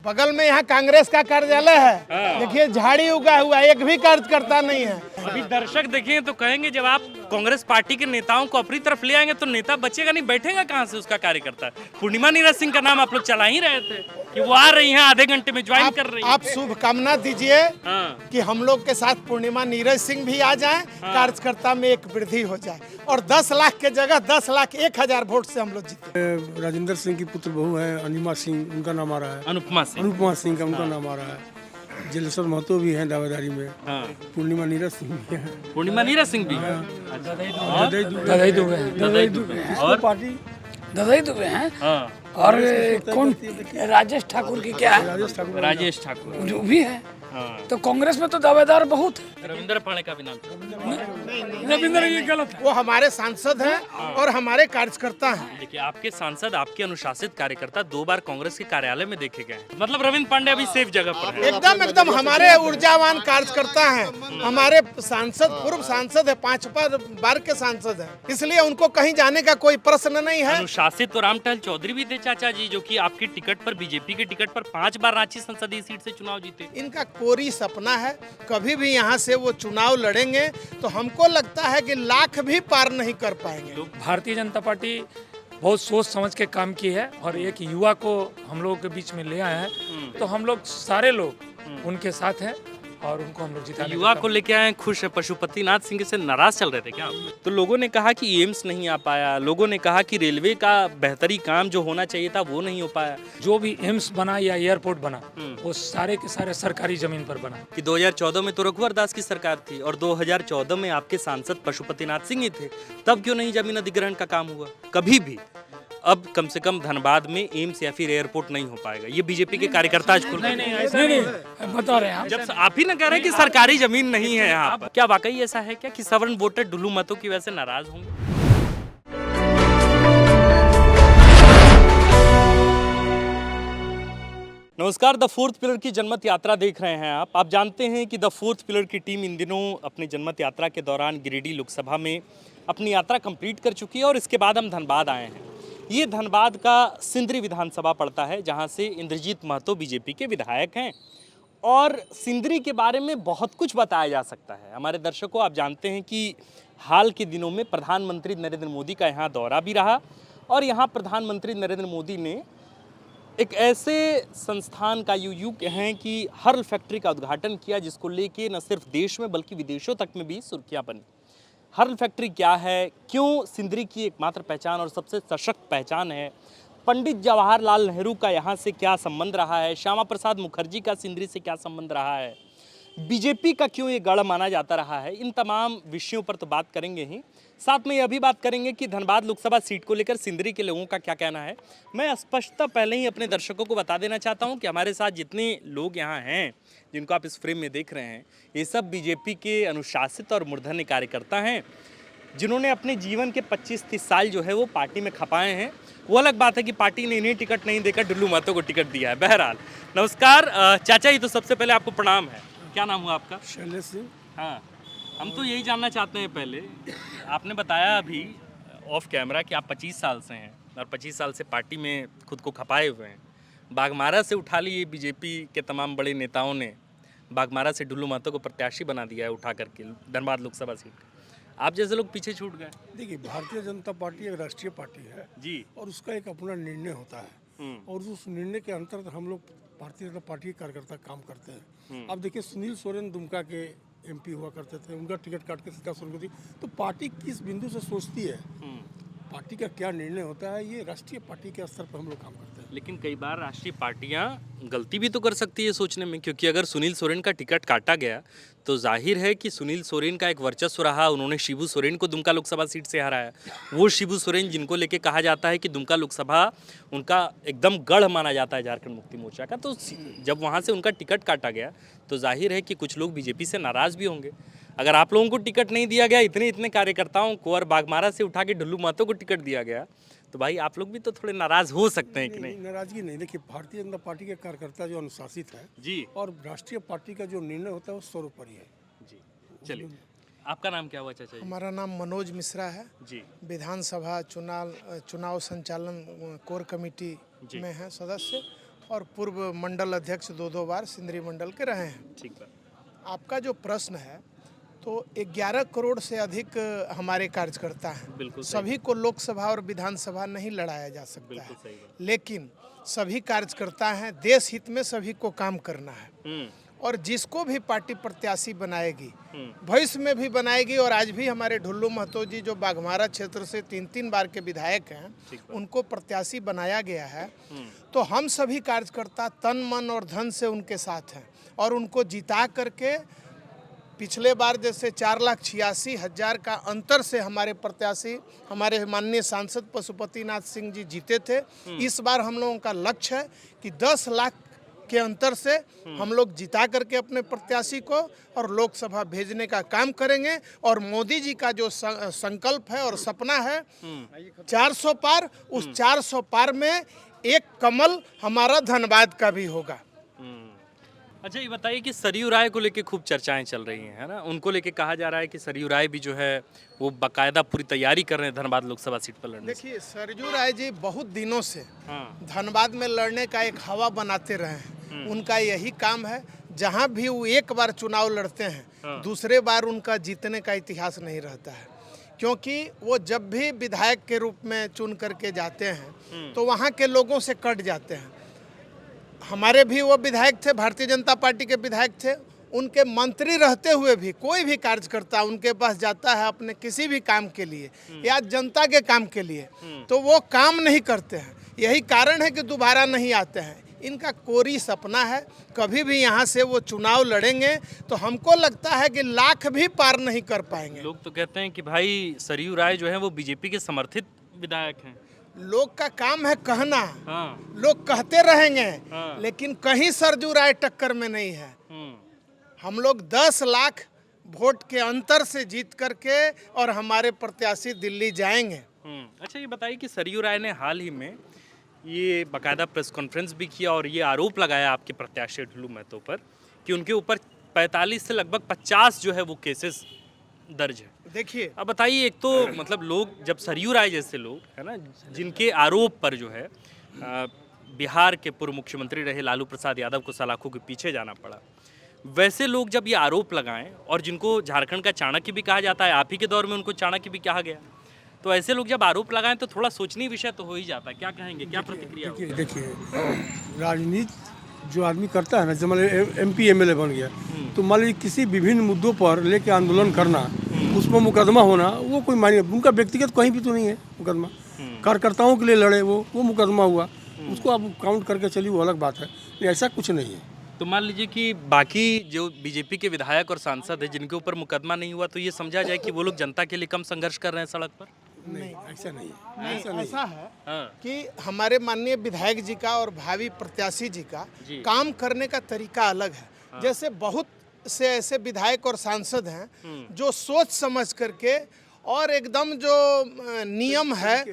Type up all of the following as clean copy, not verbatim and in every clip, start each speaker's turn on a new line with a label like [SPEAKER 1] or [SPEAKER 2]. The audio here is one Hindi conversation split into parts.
[SPEAKER 1] बगल में यहाँ कांग्रेस का कार्यालय है, देखिए झाड़ी उगा हुआ है, एक भी कार्यकर्ता नहीं है।
[SPEAKER 2] अभी दर्शक देखें तो कहेंगे जब आप कांग्रेस पार्टी के नेताओं को अपनी तरफ ले आएंगे तो नेता बचेगा नहीं, बैठेगा कहाँ से उसका कार्यकर्ता। पूर्णिमा नीरज सिंह का नाम आप लोग चला ही रहे थे कि वो आ रही हैं, आधे घंटे में ज्वाइन कर रही हैं।
[SPEAKER 1] आप शुभकामना दीजिए कि हम लोग के साथ पूर्णिमा नीरज सिंह भी आ जाएं, कार्यकर्ता में एक वृद्धि हो जाए और 10 लाख के जगह 10,01,000 वोट से हम लोग जीते।
[SPEAKER 3] राजेंद्र सिंह की पुत्र बहू है अनिमा सिंह, उनका नाम आ रहा है।
[SPEAKER 2] अनुपमा
[SPEAKER 3] सिंह का उनका नाम आ रहा है। जलेश्वर महतो भी हैं दावेदारी में। पूर्णिमा नीरज सिंह भी है।
[SPEAKER 2] पूर्णिमा नीरज सिंह भी है।
[SPEAKER 4] ददाई दुबे
[SPEAKER 2] और
[SPEAKER 3] पार्टी
[SPEAKER 4] ददाई दुबे हैं। और कौन राजेश ठाकुर की क्या है?
[SPEAKER 2] राजेश ठाकुर
[SPEAKER 4] जो भी है। तो कांग्रेस में तो दावेदार बहुत है।
[SPEAKER 2] रविंद्र पाणे का भी नाम
[SPEAKER 4] रविंद्र ये गलत है।
[SPEAKER 1] वो हमारे सांसद हैं और हमारे कार्यकर्ता हैं।
[SPEAKER 2] देखिए आपके सांसद, आपके अनुशासित कार्यकर्ता 2 बार कांग्रेस के कार्यालय में देखे गए हैं। मतलब रविंद्र पांडे अभी सेफ जगह पर है।
[SPEAKER 1] एकदम हमारे ऊर्जावान कार्यकर्ता हैं। हमारे सांसद पूर्व सांसद है, 5 बार के सांसद है, इसलिए उनको कहीं जाने का कोई प्रश्न नहीं है।
[SPEAKER 2] अनुशासित तो रामटहल चौधरी भी थे चाचा जी, जो कि आपकी टिकट पर, बीजेपी के टिकट पर 5 बार रांची संसदीय सीट से चुनाव जीते।
[SPEAKER 1] इनका कोरी सपना है, कभी भी यहाँ से वो चुनाव लड़ेंगे तो हमको लगता है कि लाख भी पार नहीं कर पाएंगे।
[SPEAKER 4] भारतीय जनता पार्टी बहुत सोच समझ के काम की है और एक युवा को हम लोगों के बीच में ले आया है, तो हम लोग सारे लोग उनके साथ हैं और उनको हम लोग जिताने।
[SPEAKER 2] युवा को लेके आए, खुश है। पशुपतिनाथ सिंह से नाराज चल रहे थे क्या? तो लोगों ने कहा कि एम्स नहीं आ पाया, लोगों ने कहा कि रेलवे का बेहतरी काम जो होना चाहिए था वो नहीं हो पाया।
[SPEAKER 4] जो भी एम्स बना या एयरपोर्ट बना वो सारे के सारे सरकारी जमीन पर बना।
[SPEAKER 2] कि 2014 में तो रघुवर दास की सरकार थी और 2014 में आपके सांसद पशुपतिनाथ सिंह ही थे, तब क्यों नहीं जमीन अधिग्रहण का काम हुआ कभी भी? अब कम से कम धनबाद में एम्स या फिर एयरपोर्ट नहीं हो पाएगा, ये बीजेपी के कार्यकर्ता आज खुल
[SPEAKER 4] नहीं बता रहे हैं।
[SPEAKER 2] जब आप ही ना कह रहे हैं कि सरकारी जमीन नहीं है यहाँ पर, क्या वाकई ऐसा है क्या कि सवर्ण वोटर डुल्लू मतों की वजह से नाराज होंगे? नमस्कार, द फोर्थ पिलर की जनमत यात्रा देख रहे हैं आप जानते हैं कि द फोर्थ पिलर की टीम इन दिनों अपनी जनमत यात्रा के दौरान गिरिडीह लोकसभा में अपनी यात्रा कंप्लीट कर चुकी है और इसके बाद हम धनबाद आए हैं। ये धनबाद का सिंदरी विधानसभा पड़ता है, जहां से इंद्रजीत महतो बीजेपी के विधायक हैं और सिंदरी के बारे में बहुत कुछ बताया जा सकता है। हमारे दर्शकों, आप जानते हैं कि हाल के दिनों में प्रधानमंत्री नरेंद्र मोदी का यहाँ दौरा भी रहा और यहाँ प्रधानमंत्री नरेंद्र मोदी ने एक ऐसे संस्थान का युग हैं कि हर्ल फैक्ट्री का उद्घाटन किया, जिसको लेके न सिर्फ देश में बल्कि विदेशों तक में भी सुर्खियां बनी। हर्ल फैक्ट्री क्या है, क्यों सिंदरी की एकमात्र पहचान और सबसे सशक्त पहचान है, पंडित जवाहरलाल नेहरू का यहाँ से क्या संबंध रहा है, श्यामा प्रसाद मुखर्जी का सिंदरी से क्या संबंध रहा है, बीजेपी का क्यों ये गढ़ माना जाता रहा है, इन तमाम विषयों पर तो बात करेंगे ही। साथ में यह भी बात करेंगे कि धनबाद लोकसभा सीट को लेकर सिंदरी के लोगों का क्या कहना है। मैं स्पष्टता पहले ही अपने दर्शकों को बता देना चाहता हूं कि हमारे साथ जितने लोग यहाँ हैं, जिनको आप इस फ्रेम में देख रहे हैं, ये सब बीजेपी के अनुशासित और मूर्धन्य कार्यकर्ता हैं, जिन्होंने अपने जीवन के 25-30 साल जो है वो पार्टी में खपाए हैं। वो अलग बात है कि पार्टी ने इन्हें टिकट नहीं देकर डुल्लू महतो को टिकट दिया है। बहरहाल नमस्कार चाचा जी, तो सबसे पहले आपको प्रणाम है। क्या नाम हुआ आपका?
[SPEAKER 3] शैलेश सिंह।
[SPEAKER 2] हाँ, हम तो यही जानना चाहते हैं। पहले आपने बताया अभी ऑफ कैमरा कि आप 25 साल से हैं और 25 साल से पार्टी में खुद को खपाए हुए हैं। बागमारा से उठा ली बीजेपी के तमाम बड़े नेताओं ने, बागमारा से डुल्लू महतो को प्रत्याशी बना दिया है उठा करके धनबाद लोकसभा सीट। आप जैसे लोग पीछे छूट गए।
[SPEAKER 3] देखिए, भारतीय जनता पार्टी एक राष्ट्रीय पार्टी है
[SPEAKER 2] जी,
[SPEAKER 3] और उसका एक अपना निर्णय होता है और उस निर्णय के अंतर्गत हम लोग भारतीय जनता पार्टी के कार्यकर्ता काम करते हैं। अब देखिए, सुनील सोरेन दुमका के एमपी हुआ करते थे, उनका टिकट काट के सीधा शुरू कर दी। तो पार्टी किस बिंदु से सोचती है, पार्टी का क्या निर्णय होता है, ये राष्ट्रीय पार्टी के स्तर पर हम लोग काम करते हैं।
[SPEAKER 2] लेकिन कई बार राष्ट्रीय पार्टियां गलती भी तो कर सकती है सोचने में, क्योंकि अगर सुनील सोरेन का टिकट काटा गया तो जाहिर है कि सुनील सोरेन का एक वर्चस्व रहा। उन्होंने शिबू सोरेन को दुमका लोकसभा सीट से हराया। वो शिबू सोरेन जिनको लेके कहा जाता है कि दुमका लोकसभा उनका एकदम गढ़ माना जाता है झारखंड मुक्ति मोर्चा का, तो जब वहाँ से उनका टिकट काटा गया तो जाहिर है कि कुछ लोग बीजेपी से नाराज़ भी होंगे। अगर आप लोगों को टिकट नहीं दिया गया, इतने कार्यकर्ताओं को, और बागमारा से उठा के डुल्लू महतो को टिकट दिया गया, तो भाई आप लोग भी तो थोड़े नाराज हो सकते हैं कि नहीं?
[SPEAKER 3] नाराजगी नहीं। देखिए, भारतीय जनता पार्टी के कार्यकर्ता जो अनुशासित है
[SPEAKER 2] जी, और
[SPEAKER 3] राष्ट्रीय पार्टी का जो निर्णय होता है वो सर्वोपरि है
[SPEAKER 2] जी। चलिए, आपका नाम क्या हुआ चाचा जी?
[SPEAKER 1] हमारा नाम मनोज मिश्रा है
[SPEAKER 2] जी,
[SPEAKER 1] विधानसभा चुनाव संचालन कोर कमेटी में है सदस्य और पूर्व मंडल अध्यक्ष 2 बार सिंदरी मंडल के रहे हैं।
[SPEAKER 2] ठीक है।
[SPEAKER 1] आपका जो प्रश्न है तो 11 करोड़ से अधिक हमारे कार्यकर्ता
[SPEAKER 2] बिल्कुल
[SPEAKER 1] हैं।
[SPEAKER 2] सही।
[SPEAKER 1] सभी को लोकसभा और विधानसभा नहीं लड़ाया जा सकता
[SPEAKER 2] बिल्कुल
[SPEAKER 1] है,
[SPEAKER 2] सही बात।
[SPEAKER 1] लेकिन सभी कार्यकर्ता हैं, देश हित में सभी को काम करना है। और जिसको भी पार्टी प्रत्याशी बनाएगी, भविष्य में भी बनाएगी, और आज भी हमारे ढुल्लू महतो जी जो बाघमारा क्षेत्र से 3 बार के विधायक हैं, उनको प्रत्याशी बनाया गया है। तो हम सभी कार्यकर्ता तन मन और धन से उनके साथ हैं और उनको जिता करके पिछले बार जैसे 4,86,000 का अंतर से हमारे प्रत्याशी हमारे माननीय सांसद पशुपतिनाथ सिंह जी जीते थे। इस बार हम लोगों का लक्ष्य है कि 10 लाख के अंतर से हम लोग जिता करके अपने प्रत्याशी को और लोकसभा भेजने का काम करेंगे। और मोदी जी का जो संकल्प है और सपना है 400 पार, उस 400 पार में एक कमल हमारा धनबाद का भी होगा।
[SPEAKER 2] अच्छा, ये बताइए कि सरयू राय को लेके खूब चर्चाएं चल रही हैं, है ना? उनको लेके कहा जा रहा है कि सरयू राय भी जो है वो बाकायदा पूरी तैयारी कर रहे हैं धनबाद लोकसभा सीट पर लड़ने से।
[SPEAKER 1] देखिए, सरयू राय जी बहुत दिनों से धनबाद में लड़ने का एक हवा बनाते रहे हैं। उनका यही काम है, जहां भी वो एक बार चुनाव लड़ते हैं, दूसरे बार उनका जीतने का इतिहास नहीं रहता है, क्योंकि वो जब भी विधायक के रूप में चुन करके जाते हैं तो वहाँ के लोगों से कट जाते हैं। हमारे भी वो विधायक थे, भारतीय जनता पार्टी के विधायक थे, उनके मंत्री रहते हुए भी कोई भी कार्यकर्ता उनके पास जाता है अपने किसी भी काम के लिए या जनता के काम के लिए, तो वो काम नहीं करते हैं। यही कारण है कि दोबारा नहीं आते हैं। इनका कोरी सपना है, कभी भी यहाँ से वो चुनाव लड़ेंगे तो हमको लगता है कि लाख भी पार नहीं कर पाएंगे।
[SPEAKER 2] लोग तो कहते हैं कि भाई सरयू राय जो है वो बीजेपी के समर्थित विधायक हैं।
[SPEAKER 1] लोग का काम है कहना,
[SPEAKER 2] हाँ।
[SPEAKER 1] लोग कहते रहेंगे,
[SPEAKER 2] हाँ।
[SPEAKER 1] लेकिन कहीं सरयू राय टक्कर में नहीं है। हम लोग 10 लाख वोट के अंतर से जीत करके और हमारे प्रत्याशी दिल्ली जाएंगे।
[SPEAKER 2] अच्छा, ये बताइए कि सरयू राय ने हाल ही में ये बाकायदा प्रेस कॉन्फ्रेंस भी किया और ये आरोप लगाया आपके प्रत्याशी ढुल्लू महतो पर कि उनके ऊपर 45 से लगभग 50 जो है वो केसेस दर्ज है।
[SPEAKER 1] देखिए,
[SPEAKER 2] अब बताइए, एक तो मतलब लोग जब सरयू राय जैसे लोग है ना, जिनके आरोप पर जो है बिहार के पूर्व मुख्यमंत्री रहे लालू प्रसाद यादव को सलाखों के पीछे जाना पड़ा, वैसे लोग जब ये आरोप लगाएं और जिनको झारखंड का चाणक्य भी कहा जाता है, आप ही के दौर में उनको चाणक्य भी कहा गया, तो ऐसे लोग जब आरोप लगाएं तो थोड़ा सोचनीय विषय तो हो ही जाता है। क्या कहेंगे, क्या प्रतिक्रिया होगी?
[SPEAKER 3] देखिए, राजनीति जो आदमी करता है ना, जब मान लीजिए MP MLA बन गया, तो मान लीजिए किसी विभिन्न मुद्दों पर लेके आंदोलन करना, उस पर मुकदमा होना, वो कोई मायने, उनका व्यक्तिगत कहीं भी तो नहीं है मुकदमा। कार्यकर्ताओं के लिए लड़े वो मुकदमा हुआ, उसको आप काउंट करके चलिए, वो अलग बात है, लेकिन ऐसा कुछ नहीं है।
[SPEAKER 2] तो मान लीजिए कि बाकी जो बीजेपी के विधायक और सांसद है जिनके ऊपर मुकदमा नहीं हुआ, तो ये समझा जाए कि वो लोग जनता के लिए कम संघर्ष कर रहे हैं सड़क पर?
[SPEAKER 3] नहीं, ऐसा नहीं है।
[SPEAKER 1] ऐसा है
[SPEAKER 2] हाँ।
[SPEAKER 1] कि हमारे माननीय विधायक जी का और भावी प्रत्याशी जी का काम करने का तरीका अलग है। जैसे बहुत से ऐसे विधायक और सांसद हैं जो सोच समझ करके और एकदम जो नियम है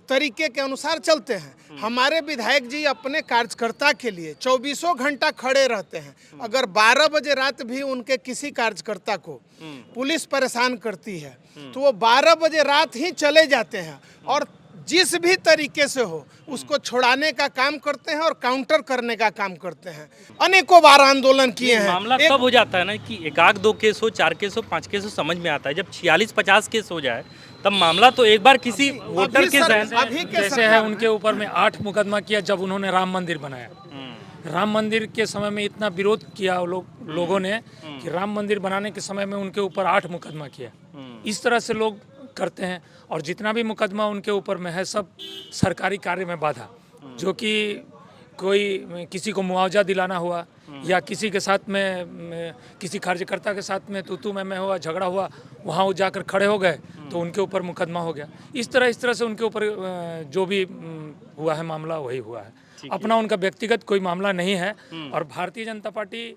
[SPEAKER 1] तरीके के अनुसार चलते हैं। हमारे विधायक जी अपने कार्यकर्ता के लिए 24 घंटा खड़े रहते हैं। अगर 12 बजे रात भी उनके किसी कार्यकर्ता को पुलिस परेशान करती है तो वो 12 बजे रात ही चले जाते हैं और जिस भी तरीके से हो उसको छुड़ाने का काम करते हैं और काउंटर करने का काम करते हैं। अनेकों बार आंदोलन किए हैं।
[SPEAKER 2] मामला तब हो जाता है ना कि 1-2 केस हो, 4 केस हो, 5 केस हो, समझ में आता है। जब 46-50 केस हो जाए तब मामला तो एक बार किसी वोटर के
[SPEAKER 4] जैसे है उनके ऊपर में 8 मुकदमा किया जब उन्होंने राम मंदिर बनाया। राम मंदिर के समय में इतना विरोध किया लोगों ने कि राम मंदिर बनाने के समय में उनके ऊपर 8 मुकदमा किया। इस तरह से लोग करते हैं और जितना भी मुकदमा उनके ऊपर में है सब सरकारी कार्य में बाधा, जो कि कोई किसी को मुआवजा दिलाना हुआ या किसी के साथ में किसी कार्यकर्ता के साथ में तू मैं हुआ, झगड़ा हुआ, वहाँ वो जाकर खड़े हो गए तो उनके ऊपर मुकदमा हो गया। इस तरह से उनके ऊपर जो भी हुआ है मामला वही हुआ है। अपना उनका व्यक्तिगत कोई मामला नहीं है और भारतीय जनता पार्टी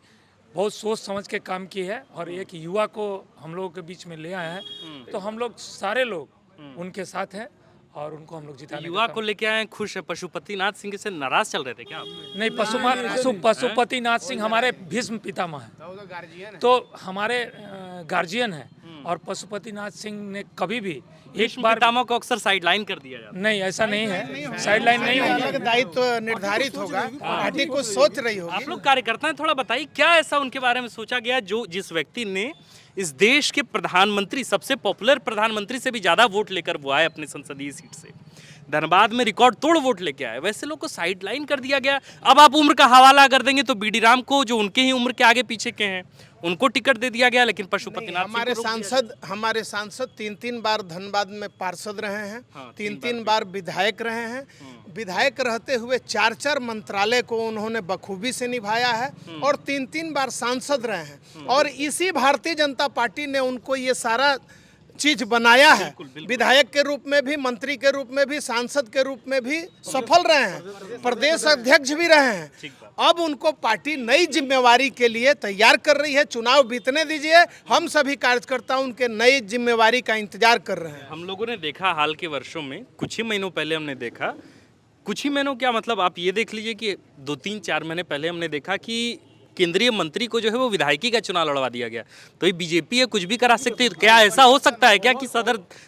[SPEAKER 4] बहुत सोच समझ के काम की है और एक युवा को हम लोगों के बीच में ले आए हैं, तो हम लोग सारे लोग उनके साथ हैं और उनको हम लोग जिताने
[SPEAKER 2] युवा को लेके आए, खुश है। पशुपतिनाथ सिंह से नाराज चल रहे थे क्या आप?
[SPEAKER 4] नहीं, पशुपतिनाथ सिंह हमारे भीष्म पितामह हैं, तो हमारे गार्जियन हैं और पशुपतिनाथ सिंह ने कभी भी एक
[SPEAKER 2] भीष्म
[SPEAKER 4] बार
[SPEAKER 2] पितामह को अक्सर साइडलाइन कर दिया जाता
[SPEAKER 4] नहीं, ऐसा नहीं है, साइडलाइन नहीं होगी।
[SPEAKER 1] अलग दायित्व निर्धारित होगा, पार्टी को सोच रही
[SPEAKER 2] है।
[SPEAKER 1] होगी।
[SPEAKER 2] आप लोग कार्यकर्ता हैं, थोड़ा बताइए क्या ऐसा उनके बारे में सोचा गया जो जिस व्यक्ति ने इस देश के प्रधानमंत्री, सबसे पॉपुलर प्रधानमंत्री से भी ज्यादा वोट लेकर वो आए अपने संसदीय सीट से, धनबाद में रिकॉर्ड तोड़ वोट लेके आए, वैसे लोग को साइडलाइन कर दिया गया। अब आप उम्र का हवाला कर देंगे तो बीडी राम को, जो उनके ही उम्र के आगे पीछे के हैं, उनको टिकट दे दिया गया, लेकिन पशुपतिनाथ
[SPEAKER 1] हमारे सांसद 3 बार धनबाद में पार्षद रहे हैं, 3 बार विधायक रहे हैं। विधायक रहते हुए 4 मंत्रालय को उन्होंने बखूबी से निभाया है और 3 बार सांसद रहे हैं। और इसी भारतीय जनता पार्टी ने उनको ये सारा चीज बनाया है। विधायक के रूप में भी, मंत्री के रूप में भी, सांसद के रूप में भी सफल रहे हैं, प्रदेश अध्यक्ष भी रहे हैं। अब उनको पार्टी नई जिम्मेवारी के लिए तैयार कर रही है। चुनाव बीतने दीजिए, हम सभी कार्यकर्ता उनके नई जिम्मेवारी का इंतजार कर रहे हैं।
[SPEAKER 2] हम लोगों ने देखा हाल के वर्षों में, कुछ ही महीनों पहले हमने देखा, कुछ ही महीनों क्या मतलब आप ये देख लीजिए कि 2-3-4 महीने पहले हमने देखा कि केंद्रीय मंत्री को जो है वो विधायकी का चुनाव लड़वा दिया गया। तो ये बीजेपी है, कुछ भी करा सकती है। तो क्या ऐसा हो सकता है क्या कि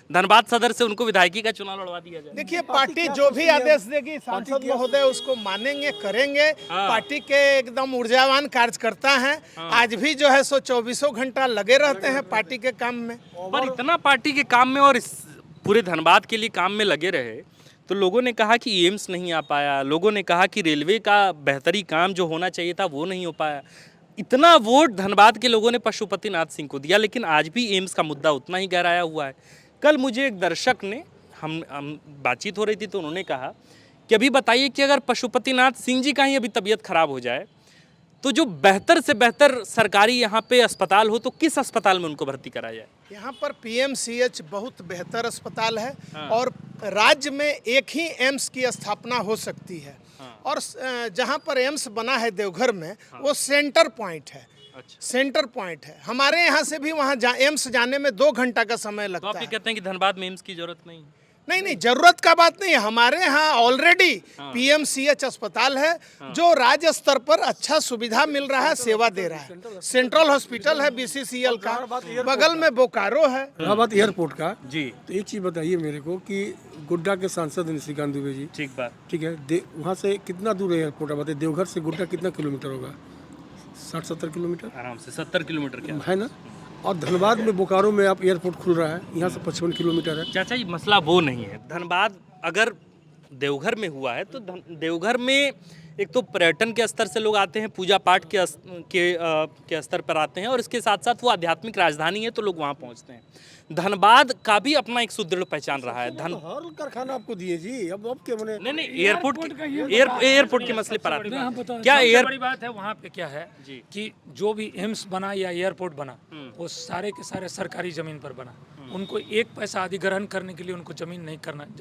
[SPEAKER 2] धनबाद सदर से उनको विधायकी का चुनाव लड़वा दिया जाए?
[SPEAKER 1] देखिए, पार्टी जो भी आदेश देगी सांसद महोदय उसको मानेंगे, करेंगे। पार्टी के एकदम ऊर्जावान कार्यकर्ता हैं। आज भी जो है सो 24 घंटा लगे रहते हैं पार्टी के काम में।
[SPEAKER 2] पर इतना पार्टी के काम में और इस पूरे धनबाद के लिए काम में लगे रहे तो लोगों ने कहा कि एम्स नहीं आ पाया, लोगों ने कहा कि रेलवे का बेहतरी काम जो होना चाहिए था वो नहीं हो पाया। इतना वोट धनबाद के लोगों ने पशुपतिनाथ सिंह को दिया, लेकिन आज भी एम्स का मुद्दा उतना ही गहराया हुआ है। कल मुझे एक दर्शक ने, हम बातचीत हो रही थी तो उन्होंने कहा कि अभी बताइए कि अगर पशुपतिनाथ सिंह जी का ही अभी तबीयत खराब हो जाए तो जो बेहतर से बेहतर सरकारी यहाँ पे अस्पताल हो तो किस अस्पताल में उनको भर्ती कराया जाए?
[SPEAKER 1] यहाँ पर पीएमसीएच बहुत बेहतर अस्पताल है और राज्य में एक ही एम्स की स्थापना हो सकती है। और जहाँ पर एम्स बना है देवघर में, वो सेंटर पॉइंट है। सेंटर पॉइंट है। हमारे यहाँ से भी वहाँ एम्स जाने में 2 घंटा का समय लगता है।
[SPEAKER 2] तो आप ये कहते हैं कि धनबाद में एम्स की जरूरत नहीं है?
[SPEAKER 1] नहीं, जरूरत का बात नहीं है। हमारे यहाँ ऑलरेडी पीएमसीएच अस्पताल है जो राज्य स्तर पर अच्छा सुविधा मिल रहा है, सेवा दे रहा है। सेंट्रल हॉस्पिटल है बीसीसीएल का, बगल में बोकारो है।
[SPEAKER 3] इलाहाबाद एयरपोर्ट का
[SPEAKER 2] जी,
[SPEAKER 3] तो एक चीज़ बताइए मेरे को कि गुड्डा के सांसद निशिकांत दुबे जी,
[SPEAKER 2] ठीक बात,
[SPEAKER 3] ठीक है, वहाँ से कितना दूर है एयरपोर्ट? बताइए, देवघर से गुड्डा कितना किलोमीटर होगा? 60-70 किलोमीटर
[SPEAKER 2] आराम से 70 किलोमीटर क्या
[SPEAKER 3] है ना। और धनबाद में, बोकारो में आप एयरपोर्ट खुल रहा है, यहाँ से 55 किलोमीटर है।
[SPEAKER 2] चाचा, ये मसला वो नहीं है। धनबाद अगर देवघर में हुआ है तो देवघर में एक तो पर्यटन के स्तर से लोग आते हैं, पूजा पाठ के स्तर पर आते हैं, और इसके साथ साथ वो आध्यात्मिक राजधानी है तो लोग वहाँ पहुँचते हैं। धनबाद का भी अपना एक सुदृढ़ पहचान रहा है।
[SPEAKER 3] हर कारखाना आपको दिए जी। अब क्या बने?
[SPEAKER 2] नहीं, एयरपोर्ट के मसले पर आते हैं। क्या
[SPEAKER 4] बड़ी बात है वहाँ पे क्या है कि जो भी एम्स बना या एयरपोर्ट बना वो सारे के सारे सरकारी जमीन पर बना। उनको 1 पैसा अधिग्रहण करने के लिए उनको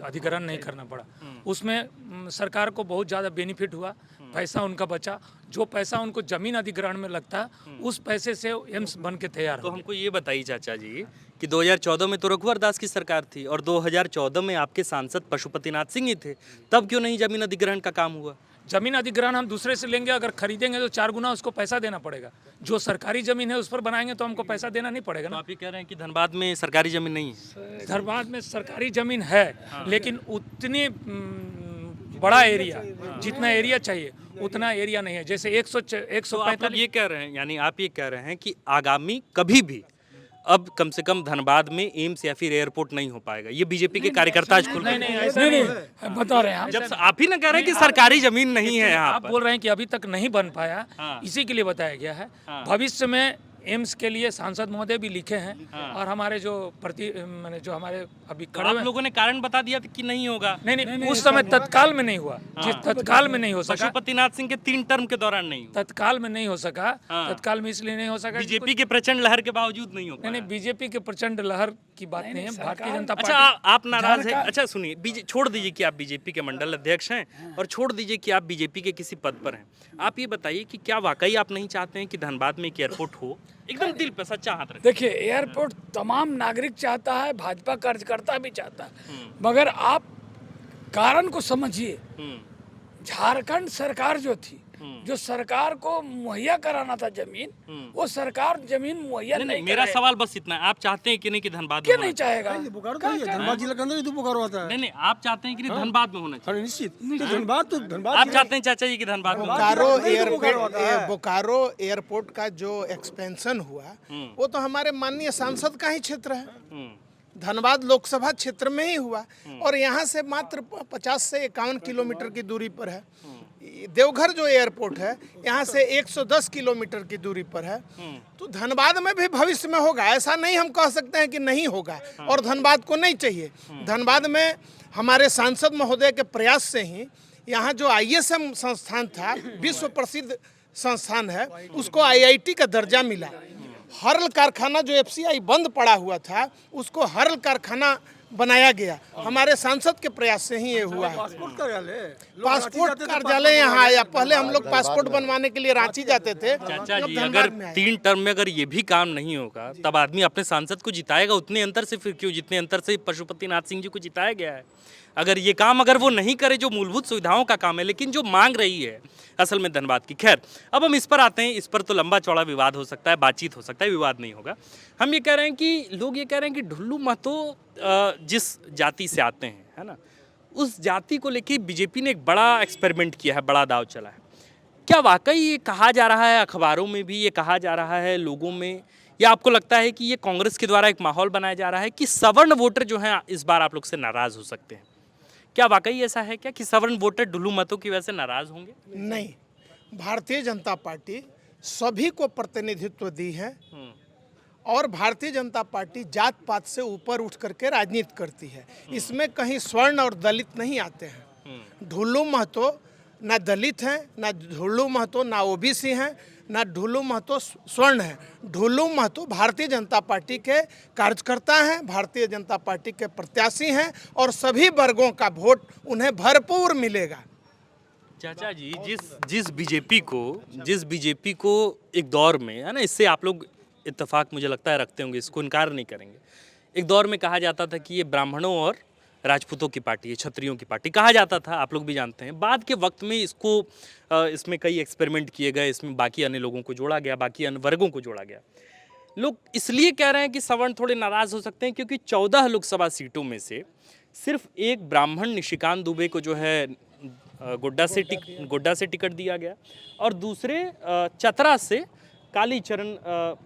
[SPEAKER 4] अधिग्रहण नहीं करना पड़ा। उसमें सरकार को बहुत ज़्यादा बेनिफिट हुआ, पैसा उनका बचा। जो पैसा उनको जमीन अधिग्रहण में लगता उस पैसे से एम्स बन के तैयार।
[SPEAKER 2] तो हमको ये बताइए चाचा जी कि 2014 में तो रघुवर दास की सरकार थी और 2014 में आपके सांसद पशुपतिनाथ सिंह ही थे, तब क्यों नहीं जमीन अधिग्रहण का काम हुआ?
[SPEAKER 4] जमीन अधिग्रहण हम दूसरे से लेंगे, अगर खरीदेंगे तो 4 गुना उसको पैसा देना पड़ेगा। जो सरकारी जमीन है उस पर बनाएंगे तो हमको पैसा देना नहीं पड़ेगा ना।
[SPEAKER 2] तो आप ये कह रहे हैं कि धनबाद में सरकारी जमीन नहीं है?
[SPEAKER 4] धनबाद में सरकारी जमीन है, लेकिन उतनी बड़ा एरिया, जितना एरिया चाहिए उतना एरिया नहीं है। जैसे 145
[SPEAKER 2] आप ये कह रहे हैं, यानी आप ये कह रहे हैं कि आगामी कभी भी अब कम से कम धनबाद में एम्स या फिर एयरपोर्ट नहीं हो पाएगा। ये बीजेपी के कार्यकर्ता आज खुल रहे हैं।
[SPEAKER 4] नहीं, बता रहे हैं।
[SPEAKER 2] जब आप ही ना कह रहे हैं कि सरकारी जमीन नहीं है यहाँ
[SPEAKER 4] आप
[SPEAKER 2] पर।
[SPEAKER 4] बोल रहे हैं कि अभी तक नहीं बन पाया, इसी के लिए बताया गया है। भविष्य में एम्स के लिए सांसद महोदय भी लिखे हैं और हमारे जो जो हमारे अभी
[SPEAKER 2] तो आप लोगों ने कारण बता दिया कि नहीं होगा।
[SPEAKER 4] नहीं, उस समय तत्काल में नहीं हुआ। जिस तत्काल में नहीं हो सका,
[SPEAKER 2] पशुपतिनाथ सिंह के 3 टर्म के दौरान नहीं हुआ।
[SPEAKER 4] तत्काल में नहीं हो सका। तत्काल में इसलिए नहीं हो सका,
[SPEAKER 2] बीजेपी के प्रचंड लहर के बावजूद नहीं हो पाया।
[SPEAKER 4] नहीं, बीजेपी के प्रचंड लहर की बात नहीं है, भारतीय जनता पार्टी।
[SPEAKER 2] अच्छा, आप नाराज हैं? अच्छा सुनिए, छोड़ दीजिए कि आप बीजेपी के मंडल अध्यक्ष हैं और छोड़ दीजिए कि आप बीजेपी के किसी पद पर हैं। आप ये बताइए कि क्या वाकई आप नहीं चाहते हैं कि धनबाद में एक एयरपोर्ट हो? एकदम दिल पे सच्चा हाथ रखिए।
[SPEAKER 5] देखिए, एयरपोर्ट तमाम नागरिक चाहता है, भाजपा कार्यकर्ता भी चाहता है, मगर आप कारण को समझिए। झारखंड सरकार जो थी जो सरकार को मुहैया कराना था जमीन, वो सरकार जमीन मुहैया नहीं
[SPEAKER 2] मेरा
[SPEAKER 5] कराए।
[SPEAKER 2] सवाल बस इतना है, आप चाहते हैं कि नहीं कि धनबाद में
[SPEAKER 5] क्यों
[SPEAKER 2] होना
[SPEAKER 5] नहीं चाहेगा?
[SPEAKER 3] बोकारो तो ये धनबाद जिला के अंदर ही तो बोकारो आता है।
[SPEAKER 2] चाहिए? नहीं आप चाहते हैं कि नहीं धनबाद में होना चाहिए?
[SPEAKER 3] अरे निश्चित धनबाद
[SPEAKER 2] आप चाहते हैं चाचा जी कि धनबाद में होना
[SPEAKER 1] बोकारो एयरपोर्ट का जो एक्सपेंशन हुआ वो तो हमारे माननीय सांसद का ही क्षेत्र है। धनबाद लोकसभा क्षेत्र में ही हुआ और यहाँ से मात्र 50 से 51 किलोमीटर की दूरी पर है। देवघर जो एयरपोर्ट है यहाँ से 110 किलोमीटर की दूरी पर है। तो धनबाद में भी भविष्य में होगा, ऐसा नहीं हम कह सकते हैं कि नहीं होगा और धनबाद को नहीं चाहिए। धनबाद में हमारे सांसद महोदय के प्रयास से ही यहाँ जो ISM संस्थान था, विश्व प्रसिद्ध संस्थान है, उसको IIT का दर्जा मिला। हर्ल कारखाना जो FCI बंद पड़ा हुआ था उसको हर्ल कारखाना बनाया गया, हमारे सांसद के प्रयास से ही ये हुआ है। पासपोर्ट कार्यालय यहाँ आया, पहले हम लोग पासपोर्ट बनवाने के लिए रांची जाते थे।
[SPEAKER 2] चाचा
[SPEAKER 1] जब
[SPEAKER 2] जी
[SPEAKER 1] धनबाद
[SPEAKER 2] अगर
[SPEAKER 1] में आए।
[SPEAKER 2] 3 टर्म में अगर ये भी काम नहीं होगा तब आदमी अपने सांसद को जिताएगा उतने अंतर से, फिर क्यों जितने अंतर से पशुपतिनाथ सिंह जी को जिताया गया है। अगर ये काम अगर वो नहीं करे जो मूलभूत सुविधाओं का काम है, लेकिन जो मांग रही है असल में धनबाद की। खैर अब हम इस पर आते हैं, इस पर तो लंबा चौड़ा विवाद हो सकता है, बातचीत हो सकता है, विवाद नहीं होगा। हम ये कह रहे हैं कि लोग ये कह रहे हैं कि ढुल्लू महतो जिस जाति से आते हैं, है ना, उस जाति को लेके बीजेपी ने एक बड़ा एक्सपेरिमेंट किया है, बड़ा दाव चला है। क्या वाकई ये कहा जा रहा है, अखबारों में भी ये कहा जा रहा है, लोगों में, या आपको लगता है कि ये कांग्रेस के द्वारा एक माहौल बनाया जा रहा है कि सवर्ण वोटर जो हैं इस बार आप लोग से नाराज हो सकते हैं? क्या वाकई ऐसा है क्या कि सवर्ण वोटर ढुल्लू महतो की वजह से नाराज होंगे?
[SPEAKER 1] नहीं, भारतीय जनता पार्टी सभी को प्रतिनिधित्व दी है और भारतीय जनता पार्टी जात पात से ऊपर उठ करके राजनीति करती है। इसमें कहीं स्वर्ण और दलित नहीं आते हैं। ढुल्लू महतो ना दलित हैं, ना ढुल्लू महतो ना OBC हैं, ना ढुल्लू महतो स्वर्ण है। ढुल्लू महतो भारतीय जनता पार्टी के कार्यकर्ता हैं, भारतीय जनता पार्टी के प्रत्याशी हैं और सभी वर्गों का वोट उन्हें भरपूर मिलेगा।
[SPEAKER 2] चाचा जी जिस बीजेपी को एक दौर में, है ना, इससे आप लोग इत्तेफाक मुझे लगता है रखते होंगे, इसको इनकार नहीं करेंगे, एक दौर में कहा जाता था कि ये ब्राह्मणों और राजपूतों की पार्टी है, क्षत्रियों की पार्टी कहा जाता था, आप लोग भी जानते हैं। बाद के वक्त में इसमें कई एक्सपेरिमेंट किए गए, इसमें बाकी अन्य लोगों को जोड़ा गया, बाकी अन्य वर्गों को जोड़ा गया। लोग इसलिए कह रहे हैं कि सवर्ण थोड़े नाराज हो सकते हैं क्योंकि 14 लोकसभा सीटों में से सिर्फ एक ब्राह्मण निशिकांत दुबे को जो है गोड्डा से टिकट दिया गया और दूसरे चतरा से कालीचरण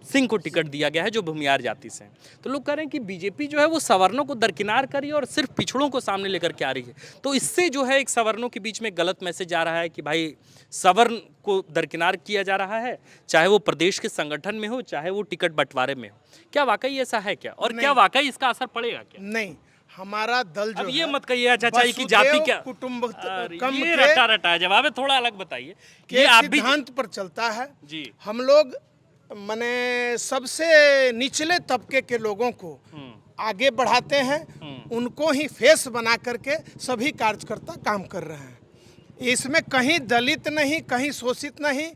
[SPEAKER 2] सिंह को टिकट दिया गया है जो भूमियार जाति से हैं। तो लोग कह रहे हैं कि बीजेपी जो है वो सवर्णों को दरकिनार कर रही है और सिर्फ पिछड़ों को सामने लेकर के आ रही है। तो इससे जो है एक सवर्णों के बीच में गलत मैसेज आ रहा है कि भाई सवर्ण को दरकिनार किया जा रहा है, चाहे वो प्रदेश के संगठन में हो, चाहे वो टिकट बंटवारे में हो। क्या वाकई ऐसा है क्या, और क्या वाकई इसका असर पड़ेगा क्या?
[SPEAKER 1] नहीं, हमारा दल जो
[SPEAKER 2] अब ये
[SPEAKER 1] है,
[SPEAKER 2] मत कहिए चाचा जी की जाति क्या
[SPEAKER 1] कुटुंब कम
[SPEAKER 2] ये
[SPEAKER 1] के
[SPEAKER 2] रटा जवाब है, थोड़ा अलग बताइए।
[SPEAKER 1] के
[SPEAKER 2] ये आप भी
[SPEAKER 1] सिद्धांत पर चलता है।
[SPEAKER 2] जी
[SPEAKER 1] हम लोग माने सबसे निचले तबके के लोगों को आगे बढ़ाते हैं, उनको ही फेस बना करके सभी कार्यकर्ता काम कर रहे हैं। इसमें कहीं दलित नहीं, कहीं शोषित नहीं,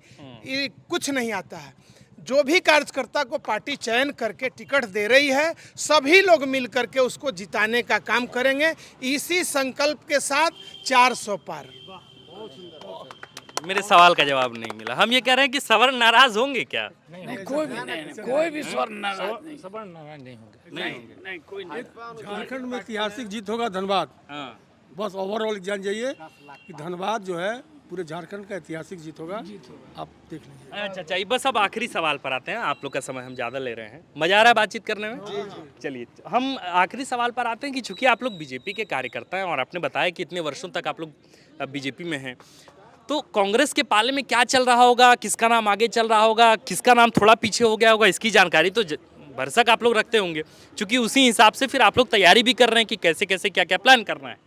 [SPEAKER 1] ये कुछ नहीं आता है। जो भी कार्यकर्ता को पार्टी चयन करके टिकट दे रही है, सभी लोग मिल करके उसको जिताने का काम करेंगे। इसी संकल्प के साथ 400 पार।
[SPEAKER 2] मेरे सवाल का जवाब नहीं मिला। हम ये कह रहे हैं कि सवर्ण नाराज होंगे क्या?
[SPEAKER 5] नहीं, कोई भी नहीं, कोई भी स्वर्ण नाराज नहीं।
[SPEAKER 4] सवर्ण नाराज नहीं होंगे।
[SPEAKER 5] नहीं, कोई नहीं।
[SPEAKER 3] झारखंड में ऐतिहासिक जीत होगा धनबाद।
[SPEAKER 2] हाँ।
[SPEAKER 3] बस ओवरऑल जान जाइए कि धनबाद जो है पूरे झारखंड का ऐतिहासिक जीत होगा, आप देख लीजिए।
[SPEAKER 2] अच्छा चाहिए। बस अब आखिरी सवाल पर आते हैं, आप लोग का समय हम ज़्यादा ले रहे हैं, मजा आ रहा है बातचीत करने में। चलिए हम आखिरी सवाल पर आते हैं कि चूंकि आप लोग बीजेपी के कार्यकर्ता हैं और आपने बताया कि इतने वर्षों तक आप लोग बीजेपी में हैं, तो कांग्रेस के पाले में क्या चल रहा होगा, किसका नाम आगे चल रहा होगा, किसका नाम थोड़ा पीछे हो गया होगा, इसकी जानकारी तो भरसक आप लोग रखते होंगे, क्योंकि उसी हिसाब से फिर आप लोग तैयारी भी कर रहे हैं कि कैसे कैसे क्या क्या प्लान करना है।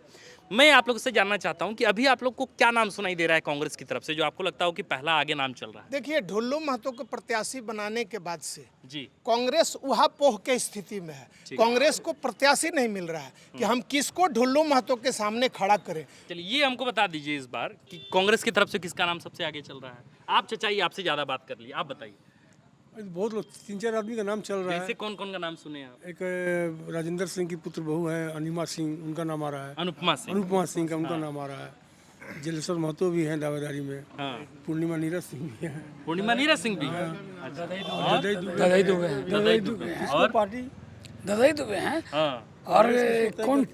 [SPEAKER 2] मैं आप लोग से जानना चाहता हूं कि अभी आप लोग को क्या नाम सुनाई दे रहा है कांग्रेस की तरफ से जो आपको लगता हो कि पहला आगे नाम चल रहा है?
[SPEAKER 1] देखिए, ढुल्लू महतो को प्रत्याशी बनाने के बाद से
[SPEAKER 2] जी
[SPEAKER 1] कांग्रेस उहापोह के स्थिति में है। कांग्रेस को प्रत्याशी नहीं मिल रहा है कि हम किसको ढुल्लू महतो के सामने खड़ा करें।
[SPEAKER 2] चलिए ये हमको बता दीजिए इस बार कि कांग्रेस की तरफ से किसका नाम सबसे आगे चल रहा है। आप चचाई आपसे ज्यादा बात कर लिए, आप बताइए।
[SPEAKER 3] बहुत लोग 3-4 आदमी का नाम चल रहा है।
[SPEAKER 2] जैसे कौन कौन का नाम सुने आप?
[SPEAKER 3] एक राजेंद्र सिंह की पुत्र बहू है अनिमा सिंह, उनका नाम आ रहा है।
[SPEAKER 2] अनुपमा
[SPEAKER 3] अनुपमा सिंह का उनका नाम आ रहा है। जलेश्वर महतो भी हैं दावेदारी में,
[SPEAKER 2] हाँ
[SPEAKER 3] पूर्णिमा नीरज सिंह भी हैं,
[SPEAKER 2] पूर्णिमा नीरज सिंह भी
[SPEAKER 5] ददाई दुबे हैं।
[SPEAKER 2] ददाई दुबे और
[SPEAKER 3] पार्टी
[SPEAKER 5] ददाई दुबे हैं।
[SPEAKER 2] हाँ
[SPEAKER 5] और कौन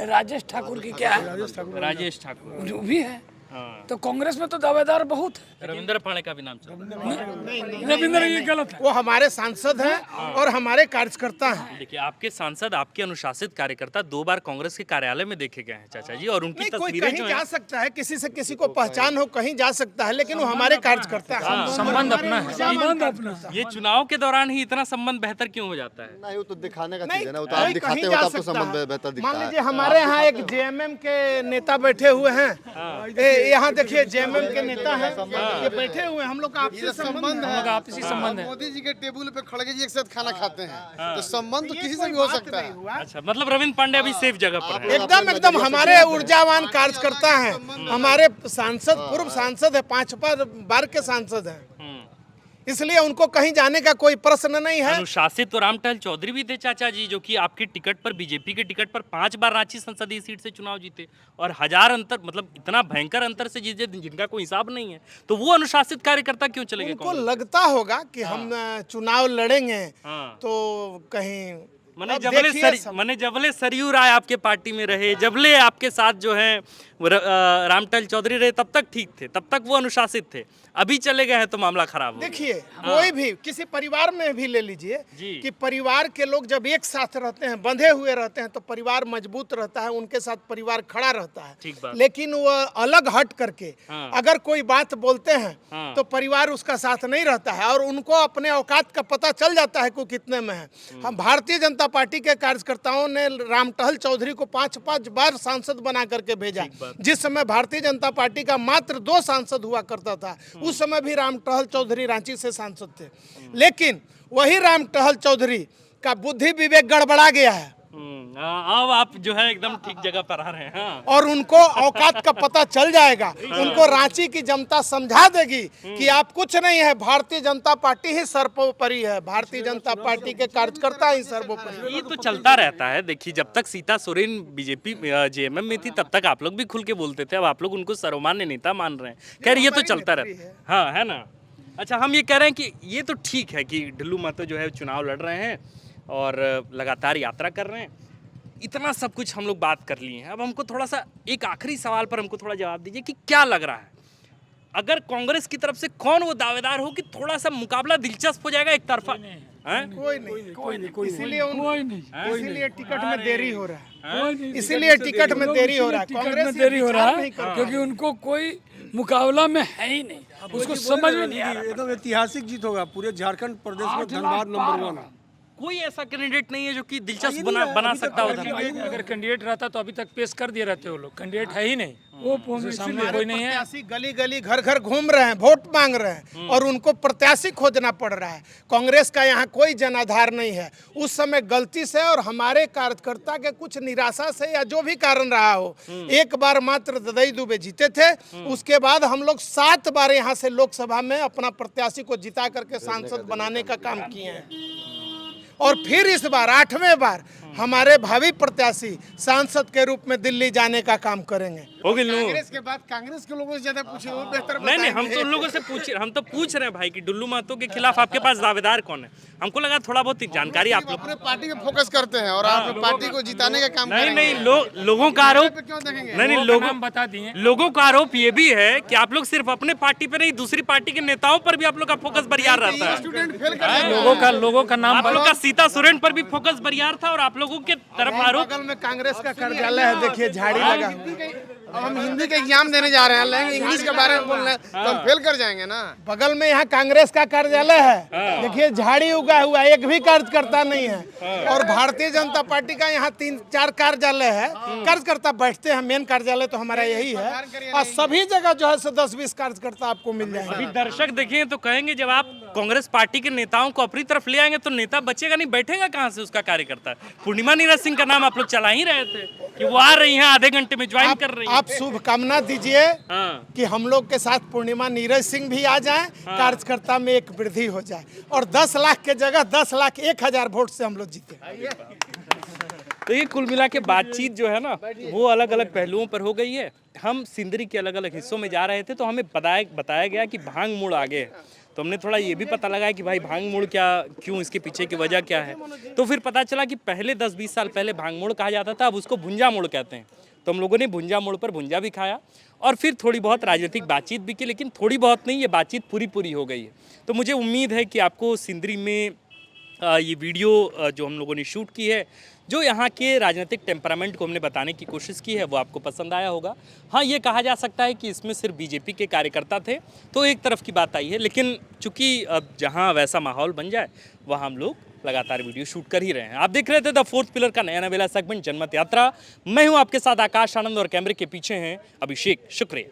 [SPEAKER 5] राजेश ठाकुर की क्या है,
[SPEAKER 2] राजेश ठाकुर
[SPEAKER 5] जो भी है।
[SPEAKER 2] हाँ
[SPEAKER 5] तो कांग्रेस में तो दावेदार बहुत है।
[SPEAKER 2] रविंद्र पाणे का भी नाम चल रहा है।
[SPEAKER 5] रविंद्र, ये गलत है।
[SPEAKER 1] वो हमारे सांसद हैं और हमारे कार्यकर्ता हैं।
[SPEAKER 2] देखिए आपके सांसद, आपके अनुशासित कार्यकर्ता 2 बार कांग्रेस के कार्यालय में देखे गए हैं चाचा जी, और उनकी
[SPEAKER 1] नहीं, कोई
[SPEAKER 2] तस्वीरें
[SPEAKER 1] कहीं
[SPEAKER 2] जो
[SPEAKER 1] जा
[SPEAKER 2] हैं
[SPEAKER 1] सकता है, किसी से किसी को पहचान हो कहीं जा सकता है, लेकिन वो हमारे कार्यकर्ता हैं।
[SPEAKER 4] संबंध अपना है, संबंध अपना है।
[SPEAKER 2] ये चुनाव के दौरान ही इतना संबंध बेहतर क्यों हो जाता है?
[SPEAKER 6] नहीं, वो तो दिखाने का
[SPEAKER 1] नहीं,
[SPEAKER 6] चीज है ना, वो तो आप
[SPEAKER 1] कोई
[SPEAKER 6] दिखाते
[SPEAKER 1] कहीं
[SPEAKER 6] हो
[SPEAKER 1] जा
[SPEAKER 6] तो आपको
[SPEAKER 1] सकता
[SPEAKER 6] संबंध
[SPEAKER 1] है।
[SPEAKER 6] बेहतर
[SPEAKER 1] मान
[SPEAKER 6] दिखता
[SPEAKER 1] लीजिए
[SPEAKER 6] है।
[SPEAKER 1] हमारे यहाँ एक जेएमएम के नेता बैठे हुए हैं। यहाँ देखिए जेएमएम के नेता हैं, ये बैठे हुए हैं। हम लोग का आपसी संबंध है।
[SPEAKER 4] हम लोग आपसी संबंध है।
[SPEAKER 6] मोदी जी के टेबल पे खड़गे जी एक साथ खाना खाते हैं, तो संबंध तो किसी से भी हो सकता है।
[SPEAKER 2] अच्छा, मतलब रविंद्र पांडे अभी सेफ जगह पर है।
[SPEAKER 1] एकदम हमारे ऊर्जावान कार्यकर्ता हैं। हमारे सांसद, पूर्व सांसद है, 5 बार के सांसद हैं, इसलिए उनको कहीं जाने का कोई प्रश्न नहीं है।
[SPEAKER 2] अनुशासित तो रामटहल चौधरी भी थे चाचा जी, जो कि आपके टिकट पर, बीजेपी के टिकट पर 5 बार रांची संसदीय सीट से चुनाव जीते और 1000 अंतर, मतलब इतना भयंकर अंतर से जीते जिनका कोई हिसाब नहीं है। तो वो अनुशासित कार्यकर्ता क्यों चले गए
[SPEAKER 1] उनको
[SPEAKER 2] कांग्रेस?
[SPEAKER 1] लगता होगा कि हम चुनाव लड़ेंगे
[SPEAKER 2] हाँ।
[SPEAKER 1] तो कहीं
[SPEAKER 2] मने
[SPEAKER 1] अब
[SPEAKER 2] जबले
[SPEAKER 1] देखिए
[SPEAKER 2] मने जबले सरयू राय आपके पार्टी में रहे, जबले आपके साथ जो है रामटहल चौधरी रहे, तब तक ठीक थे, तब तक वो अनुशासित थे। अभी चले गए हैं तो मामला खराब हो गया।
[SPEAKER 1] देखिए कोई भी किसी परिवार में भी ले लीजिए
[SPEAKER 2] जी।
[SPEAKER 1] कि परिवार के लोग जब एक साथ रहते हैं, बंधे हुए रहते हैं, तो परिवार मजबूत रहता है, उनके साथ परिवार खड़ा रहता है।
[SPEAKER 2] ठीक बात।
[SPEAKER 1] लेकिन वो अलग हट करके
[SPEAKER 2] हाँ।
[SPEAKER 1] अगर कोई बात बोलते हैं
[SPEAKER 2] हाँ।
[SPEAKER 1] तो परिवार उसका साथ नहीं रहता है, और उनको अपने औकात का पता चल जाता है कि कितने में है। हम भारतीय जनता पार्टी के कार्यकर्ताओं ने रामटहल चौधरी को 5 बार सांसद बना करके भेजा। जिस समय भारतीय जनता पार्टी का मात्र 2 सांसद हुआ करता था, उस समय भी रामटहल चौधरी रांची से सांसद थे। लेकिन वही रामटहल चौधरी का बुद्धि विवेक गड़बड़ा गया है,
[SPEAKER 2] अब आप जो है एकदम ठीक जगह पर आ रहे हैं। हाँ।
[SPEAKER 1] और उनको औकात का पता चल जाएगा। उनको रांची की जनता समझा देगी कि आप कुछ नहीं है, भारतीय जनता पार्टी ही सर्वोपरि है, भारतीय जनता पार्टी के कार्यकर्ता ही सर्वोपरि।
[SPEAKER 2] ये तो चलता रहता है। देखिए, जब तक सीता सोरेन बीजेपी जेएमएम में थी, तब तक आप लोग भी खुल के बोलते थे, अब आप लोग उनको सर्वमान्य नेता मान रहे हैं। खैर, ये तो चलता रहता है। हाँ, है ना। अच्छा, हम ये कह रहे हैं कि ये तो ठीक है कि ढिल्लू महतो जो है चुनाव लड़ रहे हैं और लगातार यात्रा कर रहे हैं। इतना सब कुछ हम लोग बात कर लिए हैं। अब हमको थोड़ा सा एक आखिरी सवाल पर हमको थोड़ा जवाब दीजिए कि क्या लग रहा है, अगर कांग्रेस की तरफ से कौन वो दावेदार हो कि थोड़ा सा मुकाबला दिलचस्प हो जाएगा एक तरफा?
[SPEAKER 1] कोई नहीं, इसीलिए टिकट में देरी हो रहा है। इसीलिए टिकट में देरी हो रहा है, कांग्रेस
[SPEAKER 5] देरी हो रहा है क्योंकि उनको कोई मुकाबला में है ही नहीं, उसको समझ में नहीं आ रहा।
[SPEAKER 3] एकदम ऐतिहासिक जीत होगा पूरे झारखंड प्रदेश में, धनबाद नंबर 1 है।
[SPEAKER 2] कोई ऐसा कैंडिडेट नहीं है जो कि दिलचस्प बना सकता हो धनबाद?
[SPEAKER 4] अगर कैंडिडेट रहता तो अभी तक पेश कर दिए रहते वो लोग। कैंडिडेट है ही नहीं, वो सामने कोई नहीं है।
[SPEAKER 1] प्रत्याशी गली गली घर घर घूम रहे हैं, वोट मांग रहे हैं, और उनको प्रत्याशी खोजना पड़ रहा है। कांग्रेस का यहाँ कोई जनाधार नहीं है। उस समय गलती से और हमारे कार्यकर्ता के कुछ निराशा से या जो भी कारण रहा हो, एक बार मात्र ददाई दुबे जीते थे। उसके बाद हम लोग 7 बार यहाँ से लोकसभा में अपना प्रत्याशी को जिता करके सांसद बनाने का काम किए हैं, और फिर इस बार 8वें बार हमारे भावी प्रत्याशी सांसद के रूप में दिल्ली जाने का काम करेंगे।
[SPEAKER 6] कांग्रेस के बाद कांग्रेस के लोगों से ज्यादा पूछे, वो बेहतर
[SPEAKER 2] नहीं, हम तो उन लोगों से हम तो पूछ रहे हैं भाई कि ढिल्लू महतो के खिलाफ आपके पास दावेदार कौन है। हमको लगा थोड़ा बहुत जानकारी आप लोग
[SPEAKER 6] अपने पार्टी में फोकस करते हैं और आप पार्टी को जिताने का काम
[SPEAKER 2] नहीं, लोगों का आरोप
[SPEAKER 6] क्यों देखेंगे?
[SPEAKER 2] नहीं,
[SPEAKER 4] नाम बता दिए।
[SPEAKER 2] लोगों का आरोप ये भी है कि आप लोग सिर्फ अपने पार्टी पे नहीं, दूसरी पार्टी के नेताओं पर भी आप लोग का फोकस बरियार रहता है।
[SPEAKER 6] स्टूडेंट फेल कर
[SPEAKER 4] लोगों का नाम
[SPEAKER 2] आप लोग का सीता सोरेन पर भी फोकस बरियार था, और आप लोगों के तरफ आरोप।
[SPEAKER 1] बगल में कांग्रेस का कार्यालय है, देखिए झाड़ी लगा।
[SPEAKER 6] अब हम हिंदी का एग्जाम देने जा रहे हैं, इंग्लिश के बारे में बोल रहे हैं तो हम फेल कर जाएंगे ना।
[SPEAKER 1] बगल में यहाँ कांग्रेस का कार्यालय है, देखिए झाड़ी उगा हुआ, एक भी कार्यकर्ता नहीं है। और भारतीय जनता पार्टी का यहाँ 3-4 कार्यालय है, कार्यकर्ता बैठते हैं। मेन कार्यालय तो हमारा यही है, और सभी जगह जो है 10-20 कार्यकर्ता आपको मिल जाएंगे।
[SPEAKER 2] अभी दर्शक देखेंगे तो कहेंगे जब आप कांग्रेस पार्टी के नेताओं को अपनी तरफ ले आएंगे तो नेता बचेगा नहीं, बैठेगा कहाँ से उसका कार्यकर्ता? पूर्णिमा नीरज सिंह का नाम आप लोग चला ही रहे थे कि वो आ रही हैं, आधे घंटे में ज्वाइन कर रही हैं।
[SPEAKER 1] आप शुभकामना दीजिए
[SPEAKER 2] हाँ।
[SPEAKER 1] कि हम लोग के साथ पूर्णिमा नीरज सिंह भी आ जाएं, कार्यकर्ता में एक वृद्धि हो जाए, और 10 लाख के जगह 10 लाख 1,000 वोट से हम लोग जीते।
[SPEAKER 2] तो ये कुल मिला के बातचीत जो है ना वो अलग अलग पहलुओं पर हो गई है। हम सिंदरी के अलग अलग हिस्सों में जा रहे थे तो हमें बताया गया कि भांग मोड़ आगे है, तो हमने थोड़ा ये भी पता लगाया कि भाई भांग मोड़ क्या, क्यों, इसके पीछे की वजह क्या है। तो फिर पता चला कि पहले 10-20 साल पहले भांग मोड़ कहा जाता था, अब उसको भुंजा मोड़ कहते हैं। तो हम लोगों ने भुंजा मोड़ पर भुंजा भी खाया और फिर थोड़ी बहुत राजनीतिक बातचीत भी की, लेकिन थोड़ी बहुत नहीं, ये बातचीत पूरी हो गई है। तो मुझे उम्मीद है कि आपको सिंदरी में ये वीडियो जो हम लोगों ने शूट की है, जो यहाँ के राजनीतिक टेम्परामेंट को हमने बताने की कोशिश की है, वो आपको पसंद आया होगा। हाँ, ये कहा जा सकता है कि इसमें सिर्फ बीजेपी के कार्यकर्ता थे तो एक तरफ की बात आई है, लेकिन चूंकि अब जहाँ वैसा माहौल बन जाए वहाँ हम लोग लगातार वीडियो शूट कर ही रहे हैं। आप देख रहे थे द फोर्थ पिलर का नया नवेला सेगमेंट जनमत यात्रा। मैं हूँ आपके साथ आकाश आनंद और कैमरे के पीछे हैं अभिषेक। शुक्रिया।